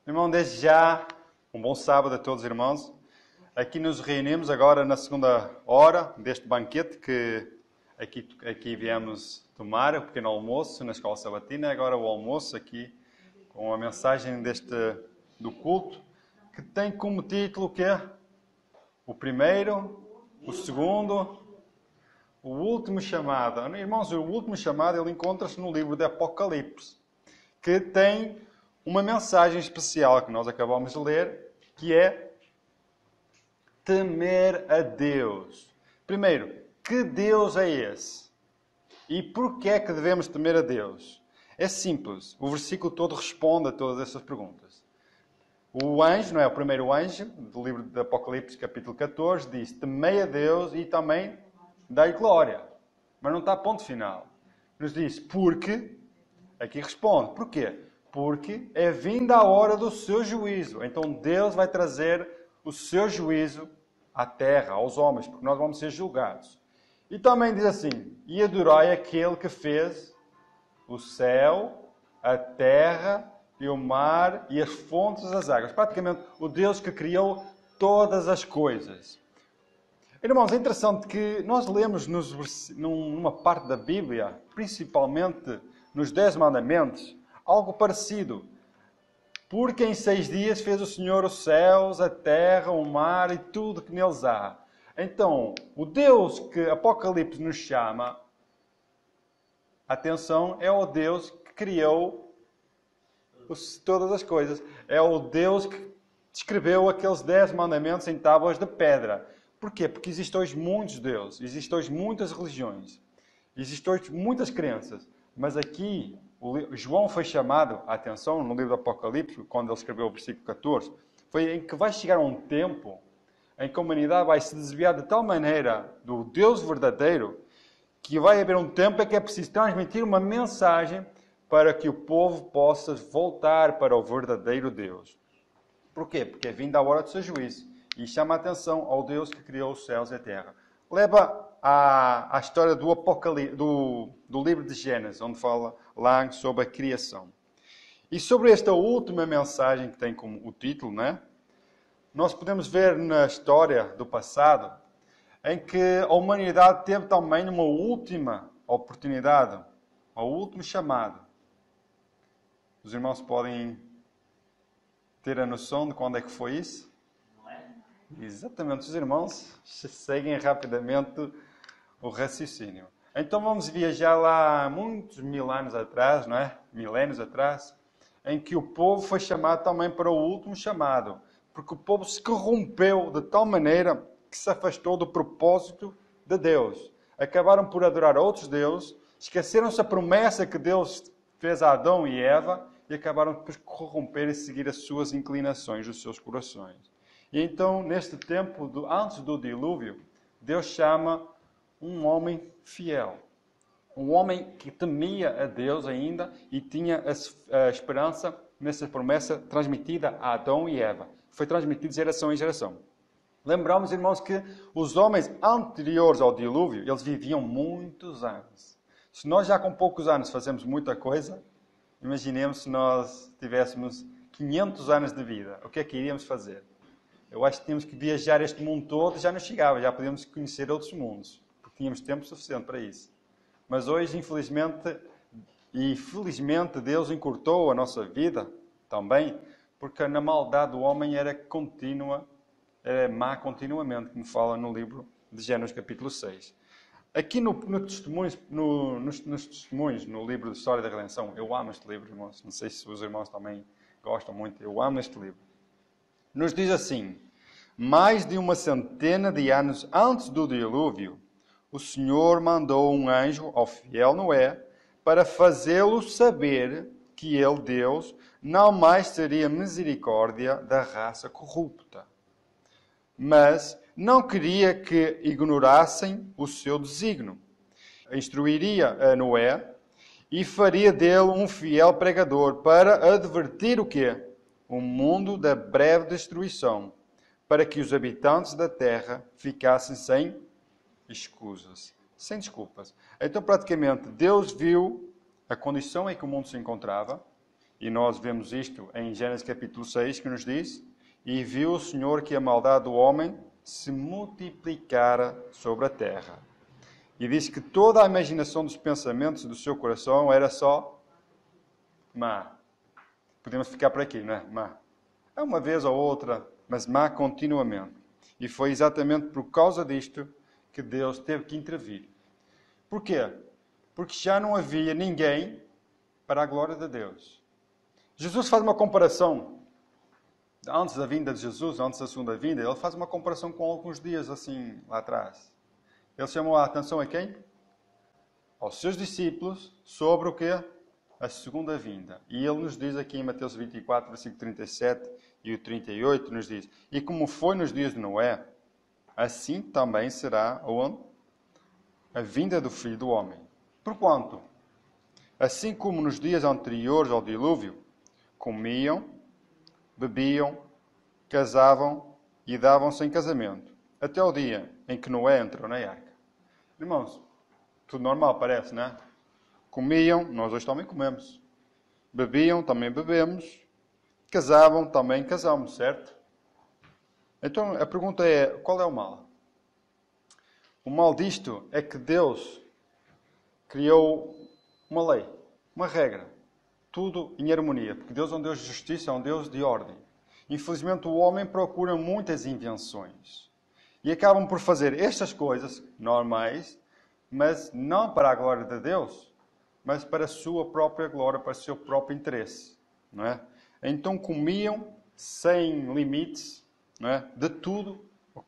Irmão, desde já, um bom sábado a todos, irmãos. Aqui nos reunimos agora na segunda hora deste banquete que aqui viemos tomar, o pequeno almoço na escola sabatina. Agora o almoço aqui com a mensagem do culto, que tem como título o quê? O primeiro, o segundo, o último chamado. Irmãos, o último chamado ele encontra-se no livro de Apocalipse, que tem uma mensagem especial que nós acabamos de ler, que é temer a Deus. Primeiro, que Deus é esse? E porquê é que devemos temer a Deus? É simples. O versículo todo responde a todas essas perguntas. O anjo, não é? O primeiro anjo do livro de Apocalipse, capítulo 14, diz: temei a Deus e também dai glória. Mas não está a ponto final. Nos diz: porque, aqui responde, porquê? Porque é vinda a hora do seu juízo. Então Deus vai trazer o seu juízo à terra, aos homens, porque nós vamos ser julgados. E também diz assim: e adorai aquele que fez o céu, a terra e o mar e as fontes das águas. Praticamente o Deus que criou todas as coisas. Irmãos, é interessante que nós lemos numa parte da Bíblia, principalmente nos 10 mandamentos, algo parecido. Porque em 6 dias fez o Senhor os céus, a terra, o mar e tudo que neles há. Então, o Deus que Apocalipse nos chama, atenção, é o Deus que criou todas as coisas. É o Deus que escreveu aqueles 10 mandamentos em tábuas de pedra. Porquê? Porque existem hoje muitos deuses, existem hoje muitas religiões, existem hoje muitas crenças. Mas aqui, João foi chamado a atenção no livro do Apocalipse, quando ele escreveu o versículo 14, foi em que vai chegar um tempo em que a humanidade vai se desviar de tal maneira do Deus verdadeiro, que vai haver um tempo em que é preciso transmitir uma mensagem para que o povo possa voltar para o verdadeiro Deus. Porquê? Porque é vinda a hora do seu juízo. E chama a atenção ao Deus que criou os céus e a terra. Leva à história do Apocalipse, do livro de Gênesis, onde fala lá sobre a criação. E sobre esta última mensagem que tem como o título, né? Nós podemos ver na história do passado em que a humanidade teve também uma última oportunidade, um último chamado. Os irmãos podem ter a noção de quando é que foi isso? Exatamente, os irmãos seguem rapidamente o raciocínio. Então vamos viajar lá muitos mil anos atrás, não é? Milénios atrás, em que o povo foi chamado também para o último chamado. Porque o povo se corrompeu de tal maneira que se afastou do propósito de Deus. Acabaram por adorar outros deuses, esqueceram-se a promessa que Deus fez a Adão e Eva e acabaram por corromper e seguir as suas inclinações, os seus corações. E então, neste tempo, antes do dilúvio, Deus chama um homem fiel. Um homem que temia a Deus ainda e tinha a esperança nessa promessa transmitida a Adão e Eva. Foi transmitida de geração em geração. Lembramos, irmãos, que os homens anteriores ao dilúvio, eles viviam muitos anos. Se nós já com poucos anos fazemos muita coisa, imaginemos se nós tivéssemos 500 anos de vida. O que é que iríamos fazer? Eu acho que tínhamos que viajar este mundo todo e já não chegava, já podíamos conhecer outros mundos, porque tínhamos tempo suficiente para isso. Mas hoje, infelizmente, e felizmente, Deus encurtou a nossa vida também, porque na maldade do homem era contínua, era má continuamente, como fala no livro de Gênesis capítulo 6. Aqui nos testemunhos, no livro de História da Redenção, eu amo este livro, irmãos, não sei se os irmãos também gostam muito, eu amo este livro. Nos diz assim: mais de 100 de anos antes do dilúvio, o Senhor mandou um anjo ao fiel Noé para fazê-lo saber que ele, Deus, não mais teria misericórdia da raça corrupta. Mas não queria que ignorassem o seu desígnio. Instruiria a Noé e faria dele um fiel pregador para advertir o quê? O mundo da breve destruição, para que os habitantes da terra ficassem sem escusas, sem desculpas. Então, praticamente, Deus viu a condição em que o mundo se encontrava E nós vemos isto em Gênesis capítulo 6, que nos diz: e viu o Senhor que a maldade do homem se multiplicara sobre a terra. E diz que toda a imaginação dos pensamentos do seu coração era só má. Podemos ficar por aqui, não é? Má. É uma vez ou outra, mas má continuamente. E foi exatamente por causa disto que Deus teve que intervir. Porquê? Porque já não havia ninguém para a glória de Deus. Jesus faz uma comparação. Antes da vinda de Jesus, antes da segunda vinda, ele faz uma comparação com alguns dias assim lá atrás. Ele chamou a atenção a quem? Aos seus discípulos sobre o quê? A segunda vinda. E ele nos diz aqui em Mateus 24, versículo 37 e o 38, nos diz: e como foi nos dias de Noé, assim também será onde? A vinda do Filho do Homem. Porquanto, assim como nos dias anteriores ao dilúvio, comiam, bebiam, casavam e davam-se em casamento, até o dia em que Noé entrou na arca. Irmãos, tudo normal parece, não é? Comiam, nós hoje também comemos. Bebiam, também bebemos. Casavam, também casamos, certo? Então a pergunta é, qual é o mal? O mal disto é que Deus criou uma lei, uma regra. Tudo em harmonia. Porque Deus é um Deus de justiça, é um Deus de ordem. Infelizmente o homem procura muitas invenções. E acabam por fazer estas coisas normais, mas não para a glória de Deus, mas para a sua própria glória, para o seu próprio interesse. Não é? Então comiam sem limites, não é? De tudo o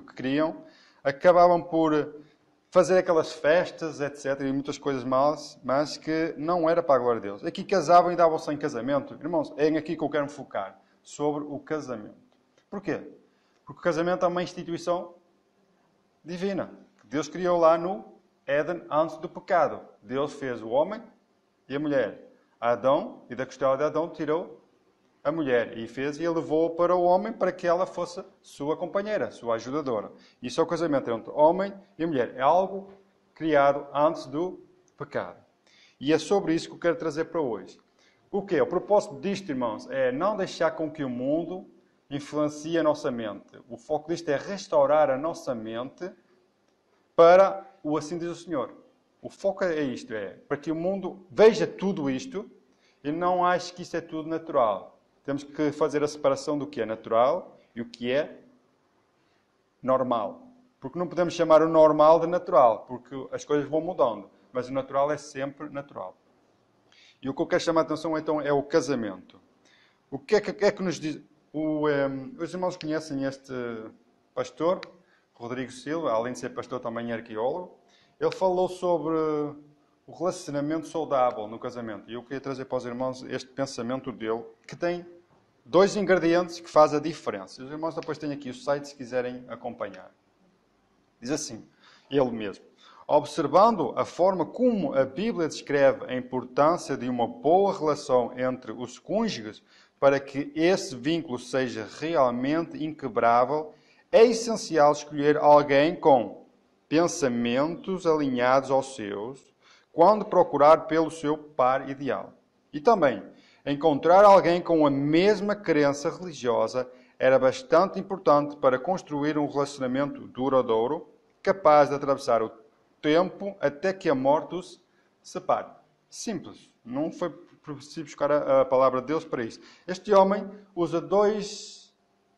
que queriam. Acabavam por fazer aquelas festas, etc. E muitas coisas más, mas que não era para a glória de Deus. Aqui casavam e davam-se em casamento. Irmãos, é aqui que eu quero me focar. Sobre o casamento. Porquê? Porque o casamento é uma instituição divina. Deus criou lá no Éden antes do pecado. Deus fez o homem e a mulher. Adão, e da costela de Adão, tirou a mulher. E fez e levou para o homem para que ela fosse sua companheira, sua ajudadora. Isso é o casamento entre homem e mulher. É algo criado antes do pecado. E é sobre isso que eu quero trazer para hoje. O quê? O propósito disto, irmãos, é não deixar com que o mundo influencie a nossa mente. O foco disto é restaurar a nossa mente para o assim diz o Senhor. O foco é isto, é para que o mundo veja tudo isto e não ache que isto é tudo natural. Temos que fazer a separação do que é natural e o que é normal. Porque não podemos chamar o normal de natural, porque as coisas vão mudando. Mas o natural é sempre natural. E o que eu quero chamar a atenção então é o casamento. O que é que nos diz? Os irmãos conhecem este pastor, Rodrigo Silva, além de ser pastor também é arqueólogo. Ele falou sobre o relacionamento saudável no casamento. E eu queria trazer para os irmãos este pensamento dele, que tem 2 ingredientes que fazem a diferença. Os irmãos depois têm aqui o site se quiserem acompanhar. Diz assim, ele mesmo: observando a forma como a Bíblia descreve a importância de uma boa relação entre os cônjuges para que esse vínculo seja realmente inquebrável, é essencial escolher alguém com pensamentos alinhados aos seus, quando procurar pelo seu par ideal. E também, encontrar alguém com a mesma crença religiosa era bastante importante para construir um relacionamento duradouro, capaz de atravessar o tempo até que a morte os separe. Simples. Não foi preciso buscar a palavra de Deus para isso. Este homem usa 2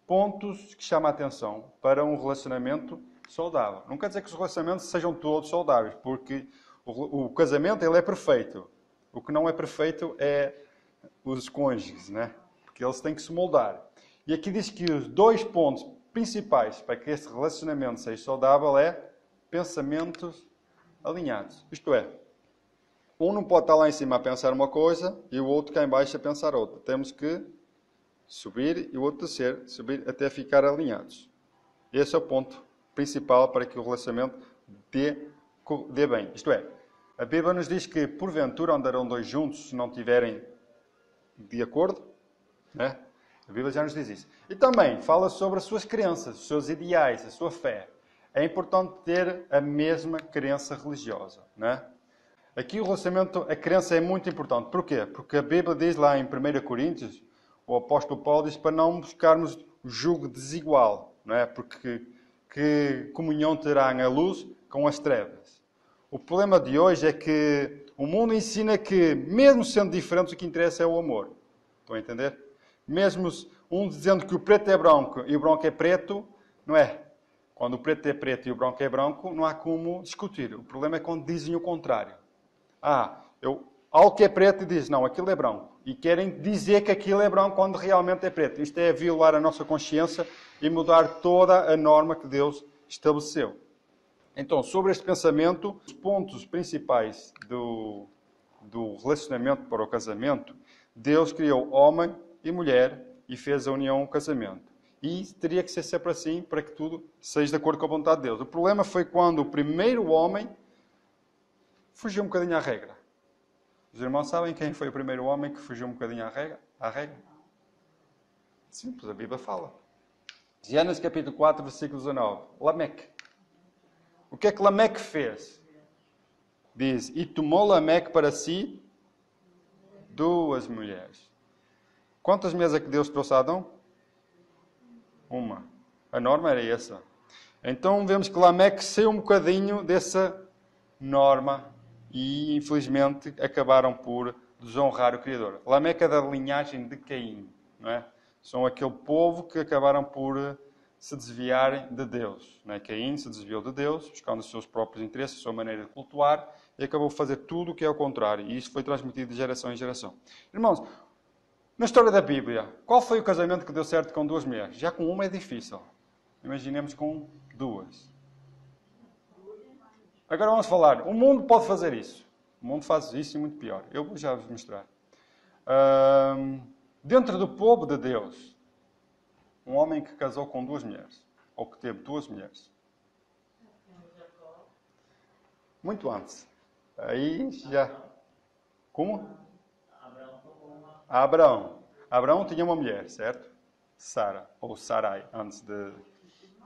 pontos que chamam a atenção para um relacionamento saudável. Não quer dizer que os relacionamentos sejam todos saudáveis, porque o casamento ele é perfeito. O que não é perfeito é os cônjuges, né? Porque eles têm que se moldar. E aqui diz que os 2 pontos principais para que este relacionamento seja saudável é pensamentos alinhados. Isto é, um não pode estar lá em cima a pensar uma coisa e o outro cá em baixo a pensar outra. Temos que subir e o outro descer, subir até ficar alinhados. Esse é o ponto principal para que o relacionamento dê bem. Isto é, a Bíblia nos diz que porventura andarão 2 juntos se não tiverem de acordo, né? A Bíblia já nos diz isso. E também fala sobre as suas crenças, os seus ideais, a sua fé. É importante ter a mesma crença religiosa, né? Aqui o relacionamento, a crença é muito importante. Porquê? Porque a Bíblia diz lá em 1 Coríntios, o apóstolo Paulo diz para não buscarmos o jugo desigual, não é? Porque que comunhão terá a luz com as trevas. O problema de hoje é que o mundo ensina que, mesmo sendo diferentes, o que interessa é o amor. Estão a entender? Mesmo um dizendo que o preto é branco e o branco é preto, não é? Quando o preto é preto e o branco é branco, não há como discutir. O problema é quando dizem o contrário. Algo que é preto e diz, não, aquilo é branco. E querem dizer que aquilo é branco quando realmente é preto. Isto é violar a nossa consciência e mudar toda a norma que Deus estabeleceu. Então, sobre este pensamento, os pontos principais do relacionamento para o casamento, Deus criou homem e mulher e fez a união, o casamento. E teria que ser sempre assim para que tudo seja de acordo com a vontade de Deus. O problema foi quando o primeiro homem fugiu um bocadinho à regra. Os irmãos sabem quem foi o primeiro homem que fugiu um bocadinho à regra? Simples, a Bíblia fala. Gênesis capítulo 4, versículo 19. Lameque. O que é que Lameque fez? Diz, e tomou Lameque para si 2 mulheres. Quantas mulheres é que Deus trouxe a Adão? 1. A norma era essa. Então vemos que Lameque saiu um bocadinho dessa norma e, infelizmente, acabaram por desonrar o Criador. Lameque é da linhagem de Caim, não é? São aquele povo que acabaram por se desviarem de Deus. Não é? Caim se desviou de Deus, buscando os seus próprios interesses, a sua maneira de cultuar, e acabou por fazer tudo o que é o contrário. E isso foi transmitido de geração em geração. Irmãos, na história da Bíblia, qual foi o casamento que deu certo com 2 mulheres? Já com uma é difícil. Imaginemos com 2. Agora vamos falar. O mundo pode fazer isso. O mundo faz isso e muito pior. Eu vou já vos mostrar. Dentro do povo de Deus, um homem que casou com 2 mulheres. Ou que teve 2 mulheres. Muito antes. Aí já... Como? Abraão. Abraão tinha uma mulher, certo? Sara, ou Sarai, antes de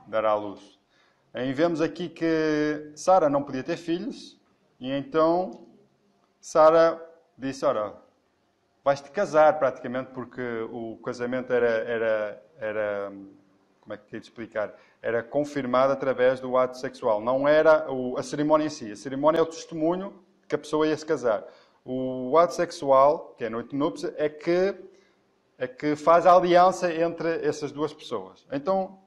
dar à luz. Aí vemos aqui que Sara não podia ter filhos, e então Sara disse, ora, vais-te casar praticamente, porque o casamento era como é que quero explicar? Era confirmado através do ato sexual. Não era a cerimónia em si. A cerimónia é o testemunho que a pessoa ia se casar. O ato sexual, que é a noite de núpcias, é que faz a aliança entre essas 2 pessoas. Então,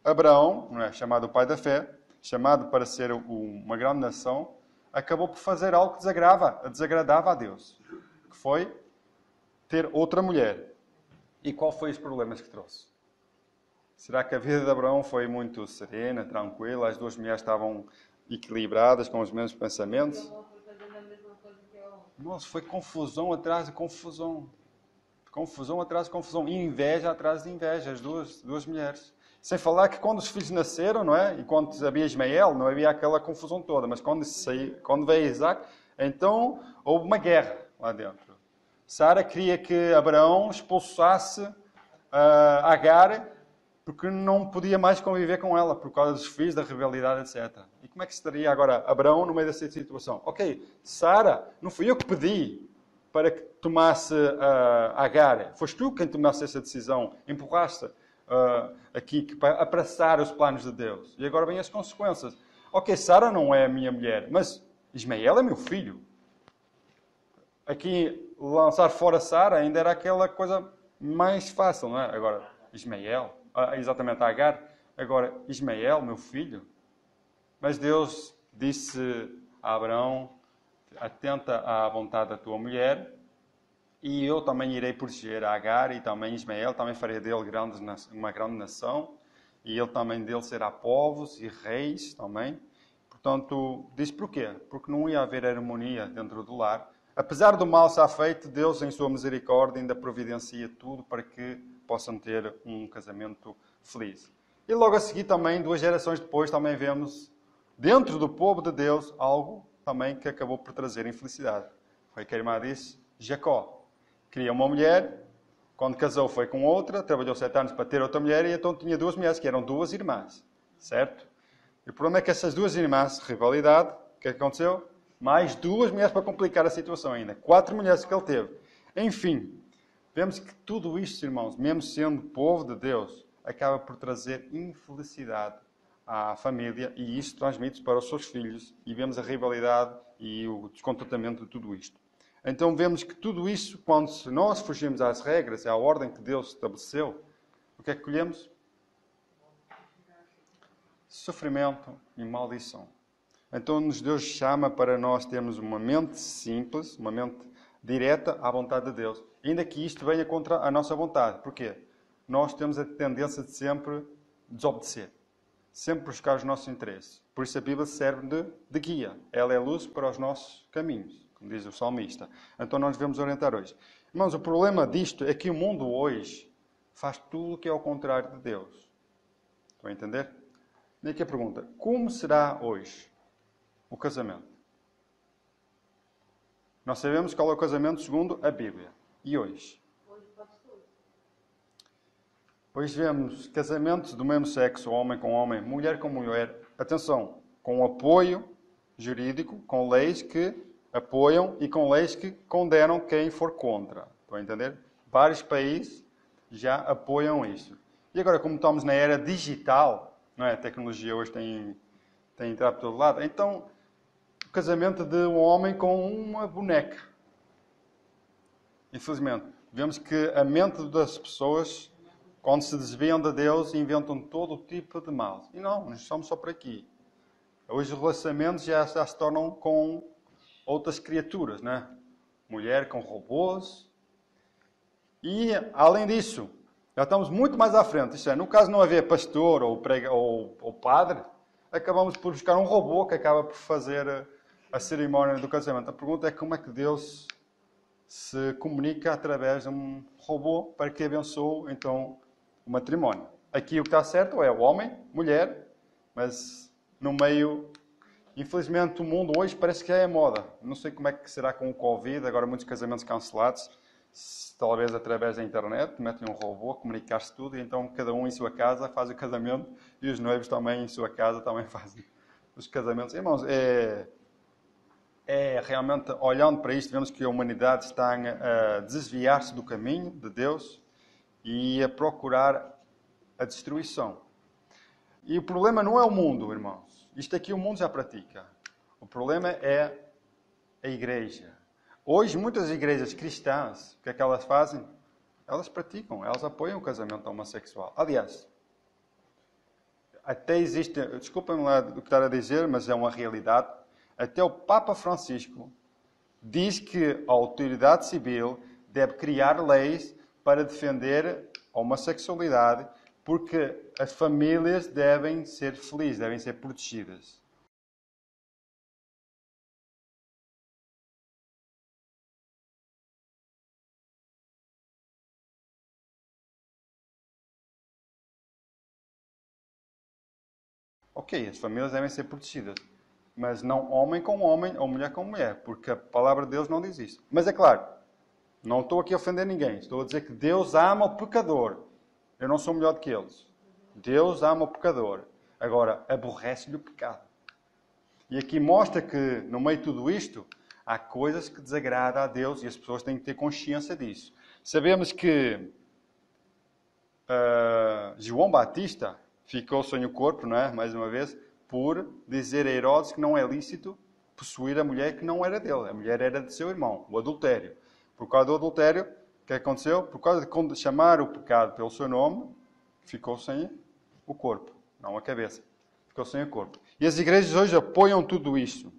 Abraão, não é, chamado o pai da fé, chamado para ser uma grande nação, acabou por fazer algo que desagradava a Deus, que foi ter outra mulher. E qual foi os problemas que trouxe? Será que a vida de Abraão foi muito serena, tranquila? As 2 mulheres estavam equilibradas, com os mesmos pensamentos? Nossa, foi confusão atrás de confusão. Confusão atrás de confusão. E inveja atrás de inveja. As duas mulheres. Sem falar que quando os filhos nasceram, não é? E quando havia Ismael, não havia aquela confusão toda. Mas quando veio Isaac, então houve uma guerra lá dentro. Sara queria que Abraão expulsasse Agar, porque não podia mais conviver com ela, por causa dos filhos, da rivalidade, etc. E como é que estaria agora Abraão no meio dessa situação? Ok, Sara, não fui eu que pedi para que tomasse Agar. Foste tu quem tomasse essa decisão. Empurraste aqui para apressar os planos de Deus. E agora vêm as consequências. Ok, Sara não é a minha mulher, mas Ismael é meu filho. Aqui, lançar fora Sara ainda era aquela coisa mais fácil, não é? Agora, Ismael... exatamente, Agar. Agora, Ismael, meu filho. Mas Deus disse a Abraão, atenta à vontade da tua mulher, e eu também irei proteger a Agar, e também Ismael, também farei dele uma grande nação, e ele também dele será povos e reis também. Portanto, diz porquê? Porque não ia haver harmonia dentro do lar. Apesar do mal estar feito, Deus, em sua misericórdia, ainda providencia tudo para que possam ter um casamento feliz. E logo a seguir também, 2 gerações depois, também vemos dentro do povo de Deus algo também que acabou por trazer infelicidade. Foi que a irmã disse, Jacó queria uma mulher, quando casou foi com outra, trabalhou 7 anos para ter outra mulher e então tinha 2 mulheres, que eram 2 irmãs, certo? E o problema é que essas 2 irmãs, rivalidade, o que aconteceu? Mais 2 mulheres para complicar a situação ainda. 4 mulheres que ele teve. Enfim, vemos que tudo isto, irmãos, mesmo sendo povo de Deus, acaba por trazer infelicidade à família e isso transmite-se para os seus filhos e vemos a rivalidade e o descontentamento de tudo isto. Então vemos que tudo isso, quando nós fugimos às regras, à ordem que Deus estabeleceu, o que é que colhemos? Sofrimento e maldição. Então Deus chama para nós termos uma mente simples, uma mente direta à vontade de Deus. Ainda que isto venha contra a nossa vontade. Porquê? Nós temos a tendência de sempre desobedecer. Sempre buscar os nossos interesses. Por isso a Bíblia serve de guia. Ela é luz para os nossos caminhos, como diz o salmista. Então nós devemos orientar hoje. Irmãos, o problema disto é que o mundo hoje faz tudo o que é ao contrário de Deus. Estão a entender? E aqui a pergunta, como será hoje o casamento? Nós sabemos qual é o casamento segundo a Bíblia. E hoje? Hoje vemos casamentos do mesmo sexo, homem com homem, mulher com mulher. Atenção, com apoio jurídico, com leis que apoiam e com leis que condenam quem for contra. Estão a entender? Vários países já apoiam isso. E agora, como estamos na era digital, não é? A tecnologia hoje tem entrado por todo lado. Então, o casamento de um homem com uma boneca. Infelizmente, vemos que a mente das pessoas, quando se desviam de Deus, inventam todo tipo de mal. E não, nós estamos só por aqui. Hoje os relacionamentos já se tornam com outras criaturas, né? Mulher com robôs. E, além disso, já estamos muito mais à frente. Isto é, no caso de não haver pastor ou padre, acabamos por buscar um robô que acaba por fazer a cerimónia do casamento. A pergunta é como é que Deus se comunica através de um robô para que abençoe, então, o matrimónio. Aqui o que está certo é o homem, mulher, mas no meio... Infelizmente, o mundo hoje parece que é moda. Não sei como é que será com o Covid, agora muitos casamentos cancelados, talvez através da internet, metem um robô a comunicar-se tudo, e então cada um em sua casa faz o casamento, e os noivos também em sua casa também fazem os casamentos. Irmãos, realmente, olhando para isto, vemos que a humanidade está a desviar-se do caminho de Deus e a procurar a destruição. E o problema não é o mundo, irmãos. Isto aqui o mundo já pratica. O problema é a igreja. Hoje, muitas igrejas cristãs, o que é que elas fazem? Elas praticam, elas apoiam o casamento homossexual. Aliás, até existe, desculpem-me lá o que estar a dizer, mas é uma realidade. Até o Papa Francisco diz que a autoridade civil deve criar leis para defender a homossexualidade, porque as famílias devem ser felizes, devem ser protegidas. Ok, as famílias devem ser protegidas, mas não homem com homem ou mulher com mulher, porque a palavra de Deus não diz isso. Mas é claro, não estou aqui a ofender ninguém, estou a dizer que Deus ama o pecador. Eu não sou melhor do que eles. Deus ama o pecador. Agora, aborrece-lhe o pecado. E aqui mostra que, no meio de tudo isto, há coisas que desagradam a Deus e as pessoas têm que ter consciência disso. Sabemos que João Batista ficou sem o corpo, não é? Mais uma vez, por dizer a Herodes que não é lícito possuir a mulher que não era dele. A mulher era de seu irmão, o adultério. Por causa do adultério, o que aconteceu? Por causa de chamar o pecado pelo seu nome, ficou sem o corpo, não a cabeça. Ficou sem o corpo. E as igrejas hoje apoiam tudo isto.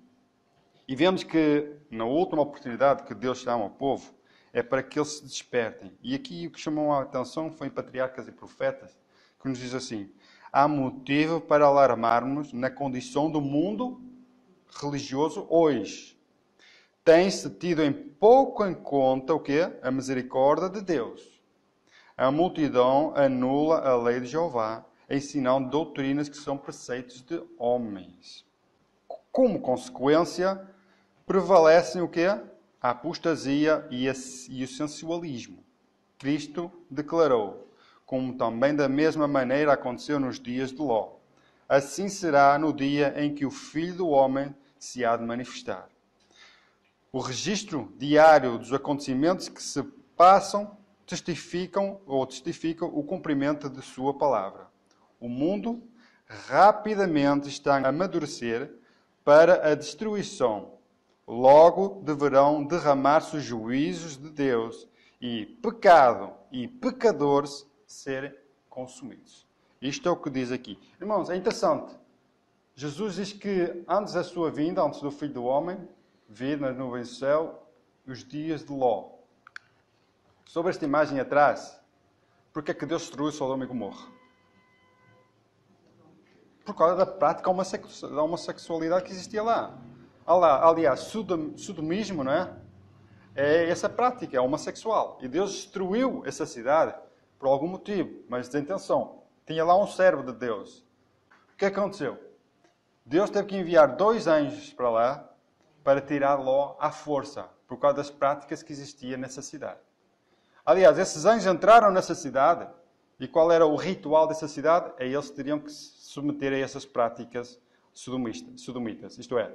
E vemos que, na última oportunidade que Deus chama ao povo, é para que eles se despertem. E aqui o que chamou a atenção foi em Patriarcas e Profetas, que nos diz assim: há motivo para alarmarmos na condição do mundo religioso hoje. Tem-se tido pouco em conta o quê? A misericórdia de Deus. A multidão anula a lei de Jeová, ensinando doutrinas que são preceitos de homens. Como consequência, prevalecem o quê? A apostasia e o sensualismo. Cristo declarou, como também da mesma maneira aconteceu nos dias de Ló. Assim será no dia em que o Filho do Homem se há de manifestar. O registro diário dos acontecimentos que se passam testificam o cumprimento de sua palavra. O mundo rapidamente está a amadurecer para a destruição. Logo deverão derramar-se os juízos de Deus e pecado e pecadores serem consumidos. Isto é o que diz aqui. Irmãos, é interessante. Jesus diz que antes da sua vinda, antes do Filho do Homem, vir nas nuvens do céu, os dias de Ló. Sobre esta imagem atrás, porque é que Deus destruiu Sodoma e Gomorra? Por causa da prática da homossexualidade que existia lá. Aliás, sodomismo, não é? É essa prática, é homossexual. E Deus destruiu essa cidade por algum motivo, mas desintenção. Tinha lá um servo de Deus. O que aconteceu? Deus teve que enviar 2 anjos para lá para tirar Ló à força, por causa das práticas que existiam nessa cidade. Aliás, esses anjos entraram nessa cidade, e qual era o ritual dessa cidade? Eles teriam que se submeter a essas práticas sodomitas. Isto é,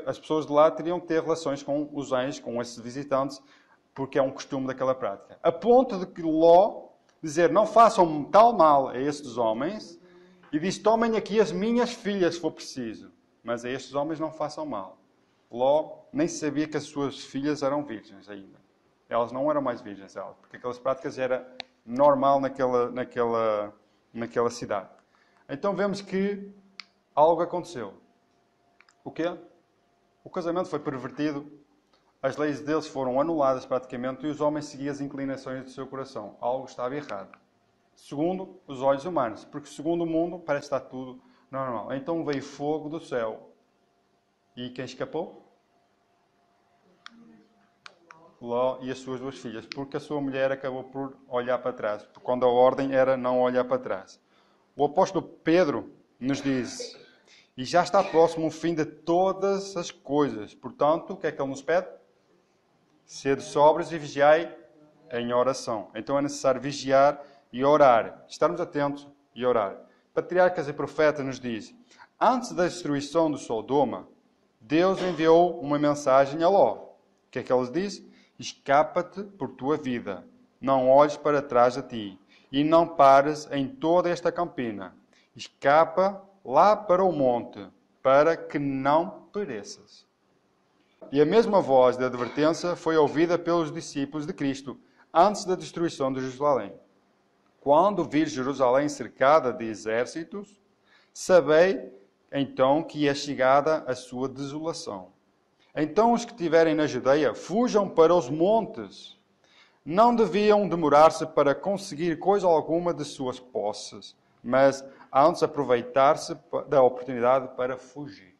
as pessoas de lá teriam que ter relações com os anjos, com esses visitantes, porque é um costume daquela prática. A ponto de que Ló dizer, não façam tal mal a estes homens, e diz, tomem aqui as minhas filhas, se for preciso. Mas a estes homens não façam mal. Ló nem sabia que as suas filhas eram virgens ainda. Elas não eram mais virgens, porque aquelas práticas era normal naquela cidade. Então vemos que algo aconteceu. O quê? O casamento foi pervertido, as leis deles foram anuladas praticamente e os homens seguiam as inclinações do seu coração. Algo estava errado. Segundo os olhos humanos, porque segundo o mundo parece estar tudo normal. Então veio fogo do céu. E quem escapou? Ló e as suas 2 filhas, porque a sua mulher acabou por olhar para trás, quando a ordem era não olhar para trás. O apóstolo Pedro nos diz, e já está próximo o fim de todas as coisas. Portanto, o que é que ele nos pede? Sede sóbrios e vigiai em oração. Então é necessário vigiar e orar, estarmos atentos e orar. Patriarcas e profetas nos diz, antes da destruição de Sodoma, Deus enviou uma mensagem a Ló. O que é que ele diz? Escapa-te por tua vida, não olhes para trás de ti, e não pares em toda esta campina. Escapa lá para o monte, para que não pereças. E a mesma voz de advertência foi ouvida pelos discípulos de Cristo, antes da destruição de Jerusalém. Quando vir Jerusalém cercada de exércitos, sabei então que é chegada a sua desolação. Então os que estiverem na Judeia fujam para os montes. Não deviam demorar-se para conseguir coisa alguma de suas posses, mas antes aproveitar-se da oportunidade para fugir.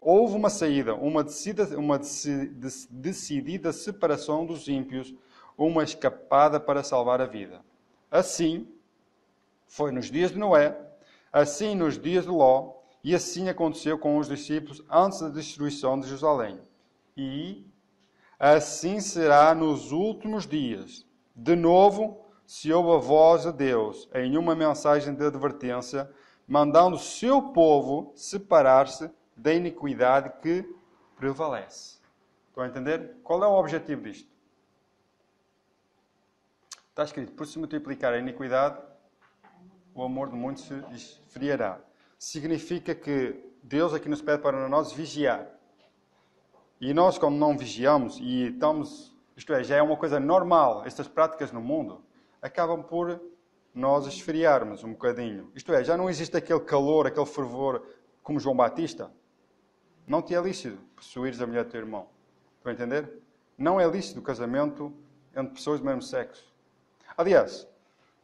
Houve uma saída, uma decidida separação dos ímpios, uma escapada para salvar a vida. Assim foi nos dias de Noé, assim nos dias de Ló, e assim aconteceu com os discípulos antes da destruição de Jerusalém. E assim será nos últimos dias. De novo, se ouve a voz de Deus em uma mensagem de advertência, mandando o seu povo separar-se da iniquidade que prevalece. Estão a entender? Qual é o objetivo disto? Está escrito, por se multiplicar a iniquidade, o amor de muitos se esfriará. Significa que Deus aqui nos pede para nós vigiar. E nós, como não vigiamos e estamos, isto é, já é uma coisa normal, estas práticas no mundo, acabam por nós esfriarmos um bocadinho. Isto é, já não existe aquele calor, aquele fervor como João Batista. Não te é lícito possuires a mulher do teu irmão. Estão a entender? Não é lícito o casamento entre pessoas do mesmo sexo. Aliás,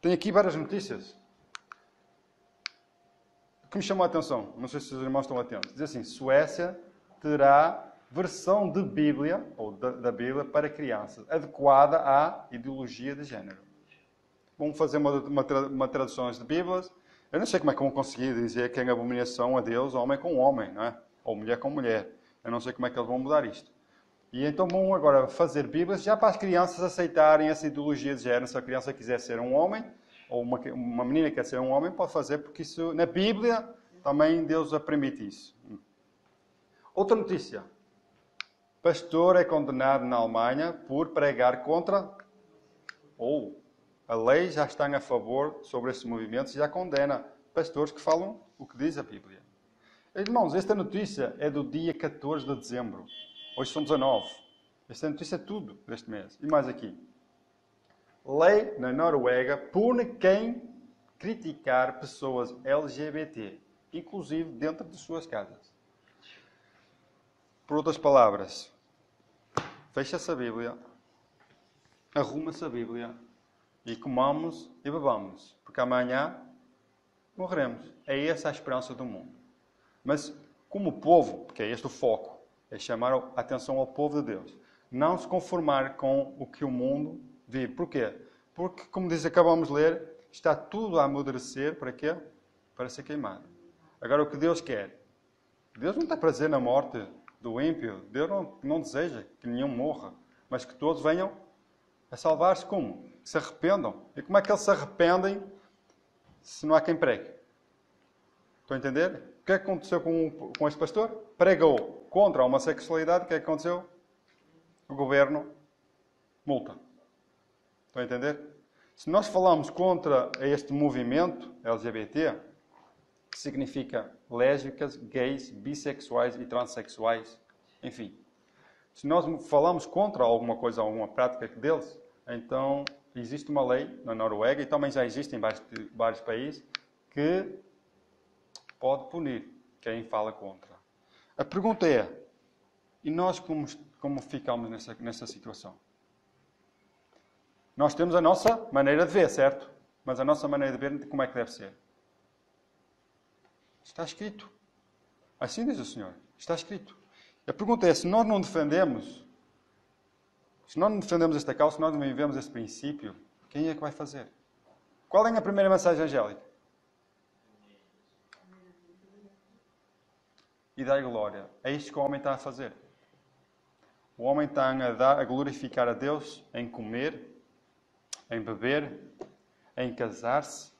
tenho aqui várias notícias que me chamam a atenção. Não sei se os irmãos estão atentos. Diz assim, Suécia terá versão de Bíblia, ou da Bíblia, para crianças, adequada à ideologia de género. Vamos fazer uma tradução de Bíblias. Eu não sei como é que vão conseguir dizer que é abominação a Deus, homem com homem, não é? Ou mulher com mulher. Eu não sei como é que eles vão mudar isto. E então vão agora fazer Bíblias já para as crianças aceitarem essa ideologia de género. Se a criança quiser ser um homem, ou uma menina quer ser um homem, pode fazer, porque isso, na Bíblia, também Deus a permite isso. Outra notícia. Pastor é condenado na Alemanha por pregar contra... Ou a lei já está a favor sobre esses movimentos e já condena pastores que falam o que diz a Bíblia. Irmãos, esta notícia é do dia 14 de dezembro. Hoje são 19. Esta notícia é tudo deste mês. E mais aqui. Lei na Noruega pune quem criticar pessoas LGBT, inclusive dentro de suas casas. Por outras palavras, fecha-se a Bíblia, arruma-se a Bíblia e comamos e bebamos, porque amanhã morreremos. É essa a esperança do mundo. Mas, como povo, porque é este o foco, é chamar a atenção ao povo de Deus, não se conformar com o que o mundo vive. Porquê? Porque, como acabamos de ler, está tudo a amadurecer para quê? Para ser queimado. Agora, o que Deus quer? Deus não tem prazer na morte do ímpio. Deus não deseja que nenhum morra, mas que todos venham a salvar-se. Como? Que se arrependam. E como é que eles se arrependem se não há quem pregue? Estão a entender? O que é que aconteceu com este pastor? Pregou contra a homossexualidade. O que é que aconteceu? O governo multa. Estão a entender? Se nós falamos contra este movimento LGBT, que significa lésbicas, gays, bissexuais e transexuais, enfim. Se nós falamos contra alguma coisa, alguma prática deles, então existe uma lei na Noruega, e também já existe em vários países, que pode punir quem fala contra. A pergunta é, e nós como ficamos nessa situação? Nós temos a nossa maneira de ver, certo? Mas a nossa maneira de ver, como é que deve ser? Está escrito. Assim diz o Senhor. Está escrito. A pergunta é, se nós não defendemos esta causa, se nós não vivemos este princípio, quem é que vai fazer? Qual é a primeira mensagem angélica? E dar glória. É isto que o homem está a fazer. O homem está a glorificar a Deus em comer, em beber, em casar-se.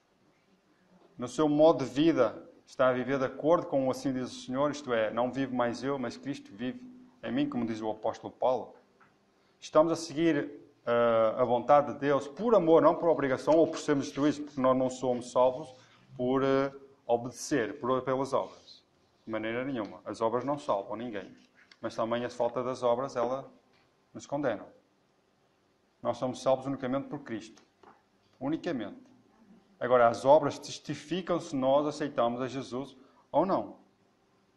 No seu modo de vida, está a viver de acordo com o assim diz o Senhor, isto é, não vivo mais eu, mas Cristo vive em mim, como diz o apóstolo Paulo. Estamos a seguir a vontade de Deus por amor, não por obrigação ou por sermos destruídos, porque nós não somos salvos por obedecer pelas obras. De maneira nenhuma. As obras não salvam ninguém. Mas também a falta das obras, ela nos condena. Nós somos salvos unicamente por Cristo. Unicamente. Agora, as obras testificam se nós aceitamos a Jesus ou não.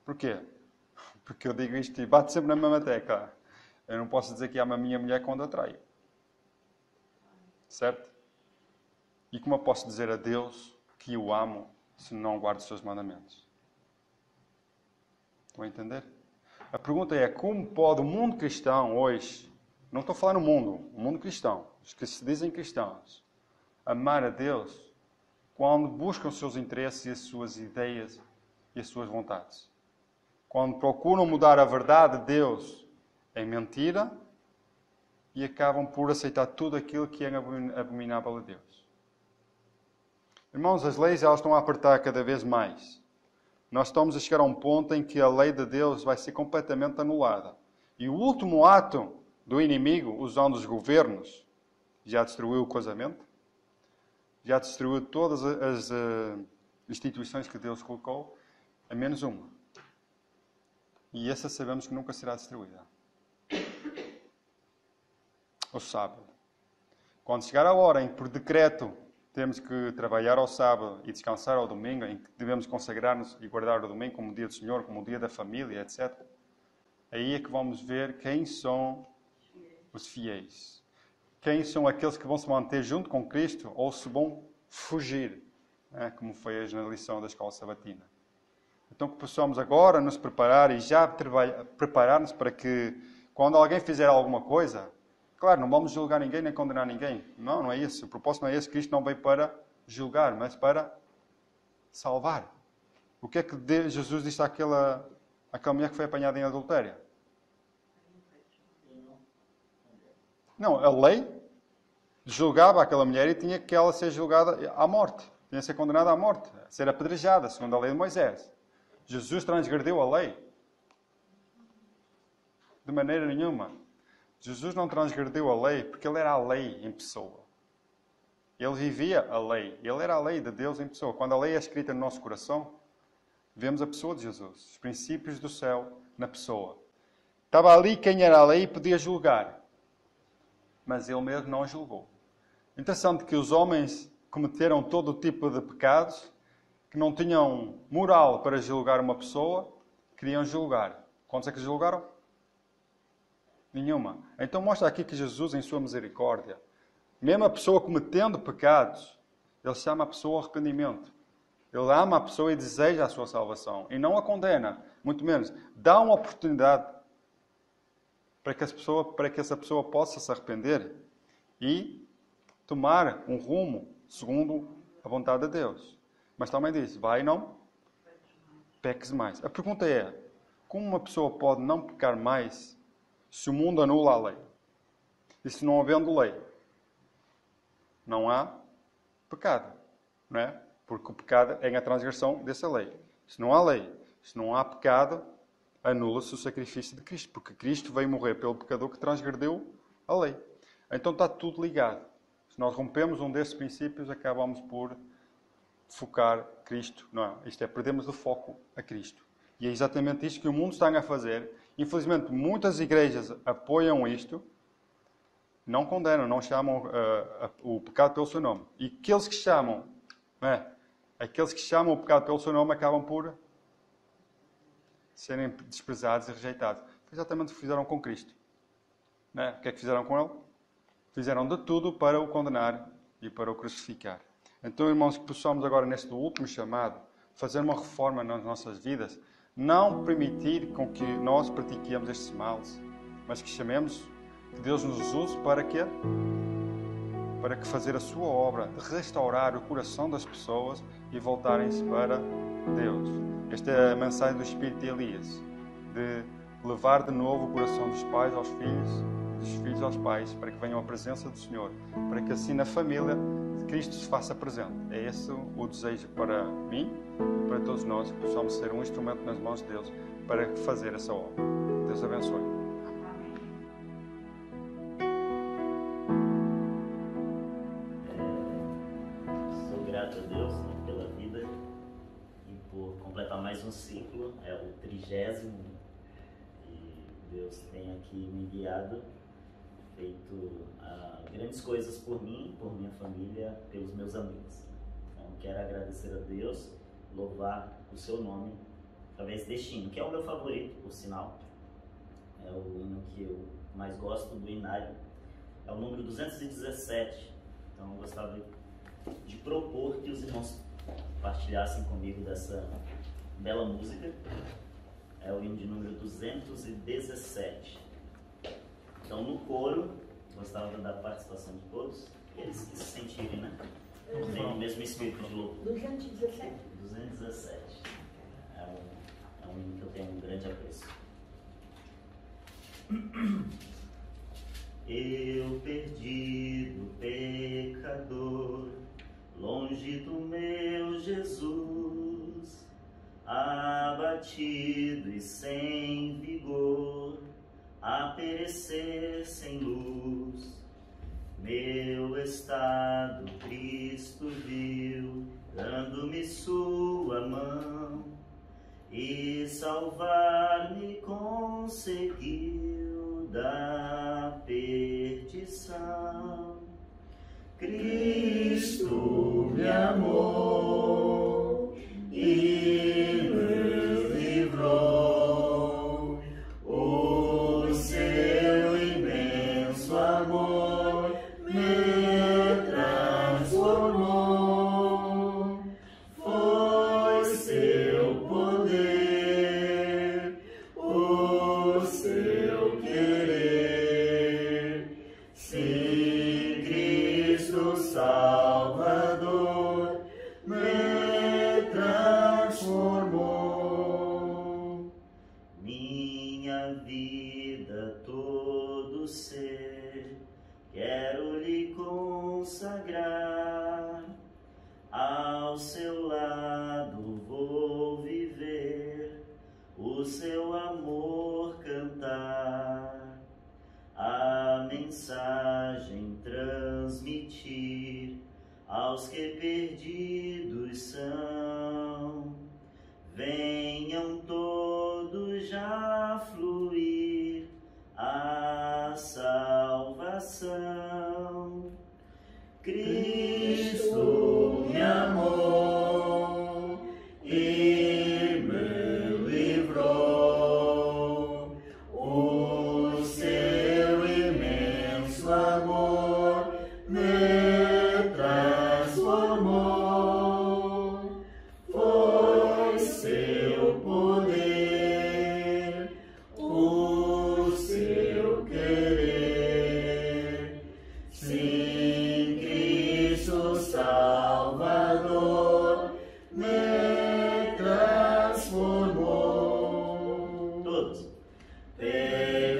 Porquê? Porque eu digo isto e bato sempre na mesma tecla. Eu não posso dizer que amo a minha mulher quando a traio. Certo? E como eu posso dizer a Deus que o amo se não guardo os seus mandamentos? Estão a entender? A pergunta é, como pode o mundo cristão hoje, não estou a falar no mundo, o mundo cristão, os que se dizem cristãos, amar a Deus quando buscam os seus interesses e as suas ideias e as suas vontades? Quando procuram mudar a verdade de Deus em mentira e acabam por aceitar tudo aquilo que é abominável a Deus. Irmãos, as leis elas estão a apertar cada vez mais. Nós estamos a chegar a um ponto em que a lei de Deus vai ser completamente anulada. E o último ato do inimigo, usando os governos, já destruiu o casamento, já destruiu todas as instituições que Deus colocou, a menos uma. E essa sabemos que nunca será destruída. O sábado. Quando chegar a hora em que, por decreto, temos que trabalhar ao sábado e descansar ao domingo, em que devemos consagrar-nos e guardar o domingo como o dia do Senhor, como o dia da família, etc. Aí é que vamos ver quem são os fiéis. Quem são aqueles que vão se manter junto com Cristo ou se vão fugir, como foi hoje na lição da escola sabatina. Então que possamos agora nos preparar e já preparar-nos para que, quando alguém fizer alguma coisa, claro, não vamos julgar ninguém nem condenar ninguém. Não, não é isso. O propósito não é esse. Cristo não veio para julgar, mas para salvar. O que é que Jesus disse àquela mulher que foi apanhada em adultério? Não, a lei julgava aquela mulher e tinha que ela ser julgada à morte. Tinha que ser condenada à morte. Ser apedrejada, segundo a lei de Moisés. Jesus transgrediu a lei. De maneira nenhuma. Jesus não transgrediu a lei porque ele era a lei em pessoa. Ele vivia a lei. Ele era a lei de Deus em pessoa. Quando a lei é escrita no nosso coração, vemos a pessoa de Jesus. Os princípios do céu na pessoa. Estava ali quem era a lei e podia julgar. Mas ele mesmo não julgou. Interessante que os homens cometeram todo o tipo de pecados que não tinham moral para julgar uma pessoa, queriam julgar. Quantos é que julgaram? Nenhuma. Então mostra aqui que Jesus, em sua misericórdia, mesmo a pessoa cometendo pecados, ele chama a pessoa ao arrependimento. Ele ama a pessoa e deseja a sua salvação. E não a condena, muito menos. Dá uma oportunidade para que essa pessoa possa se arrepender e tomar um rumo segundo a vontade de Deus. Mas também diz, vai e não peques mais. A pergunta é, como uma pessoa pode não pecar mais se o mundo anula a lei? E se não havendo lei, não há pecado, não é? Porque o pecado é a transgressão dessa lei. Se não há lei, se não há pecado, anula-se o sacrifício de Cristo, porque Cristo veio morrer pelo pecador que transgrediu a lei. Então está tudo ligado. Se nós rompemos um desses princípios, acabamos por focar Cristo. Não, isto é, perdemos o foco a Cristo. E é exatamente isto que o mundo está a fazer. Infelizmente, muitas igrejas apoiam isto, não condenam, não chamam o pecado pelo seu nome. E aqueles que chamam, aqueles que chamam o pecado pelo seu nome acabam por serem desprezados e rejeitados. Foi exatamente o que fizeram com Cristo. O que é que fizeram com ele? Fizeram de tudo para o condenar e para o crucificar. Então, irmãos, que possamos agora, neste último chamado, fazer uma reforma nas nossas vidas, não permitir com que nós pratiquemos estes males, mas que chamemos, que Deus nos use para quê? Para que fazer a sua obra de restaurar o coração das pessoas e voltarem-se para Deus. Esta é a mensagem do Espírito de Elias, de levar de novo o coração dos pais aos filhos, dos filhos aos pais, para que venham à presença do Senhor, para que assim na família Cristo se faça presente. É esse o desejo para mim e para todos nós, que possamos ser um instrumento nas mãos de Deus para fazer essa obra. Deus abençoe. Sou grato a Deus, né, pela vida e por completar mais um ciclo, é o 30º, e Deus tem aqui me guiado, feito grandes coisas por mim, por minha família, pelos meus amigos. Então, quero agradecer a Deus, louvar o seu nome através deste hino, que é o meu favorito, por sinal. É o hino que eu mais gosto do Inário. É o número 217. Então, eu gostava de propor que os irmãos partilhassem comigo dessa bela música. É o hino de número 217. Então, no coro, gostava da participação de todos, eles que se sentirem, né? Tem o mesmo espírito de loucura. 217? 217. É um hino que eu tenho um grande apreço. Eu perdido pecador, longe do meu Jesus, abatido e sem vigor, a perecer sem luz, meu estado Cristo viu, dando-me sua mão, e salvar-me conseguiu da perdição. Cristo me amou e me livrou. Seu querer mensagem transmitir aos que perdidos são. Venham todos já fluir a salvação. Cristo me amou e me livrou. O seu imenso amor me transformou. Foi seu poder, o seu querer. Sim, Cristo Salvador me transformou. Todos. Pecadores,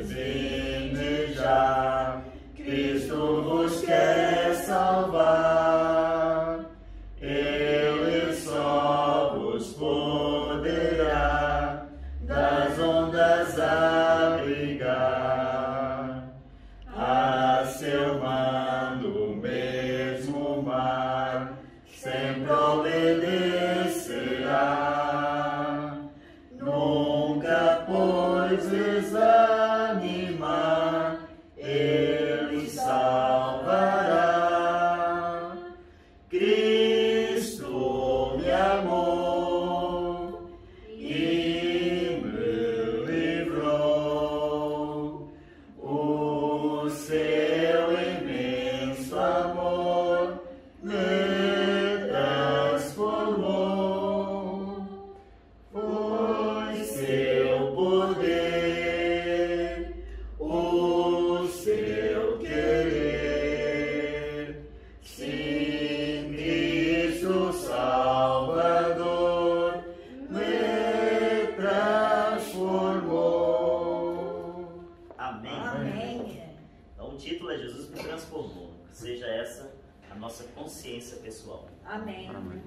vinde já, Cristo vos quer salvar. Ele só vos poderá das ondas abrigar. A seu mando mesmo o mar sempre obedecerá. Nunca, pois, desanimar, ele salvará. Cristo me amou e me livrou. O seu imenso amor me transformou. Foi seu poder, o seu querer. Sim, Cristo Salvador me transformou. Amém. Amém. Então o título é Jesus me transformou. Seja essa a nossa consciência pessoal. Amém. Amém.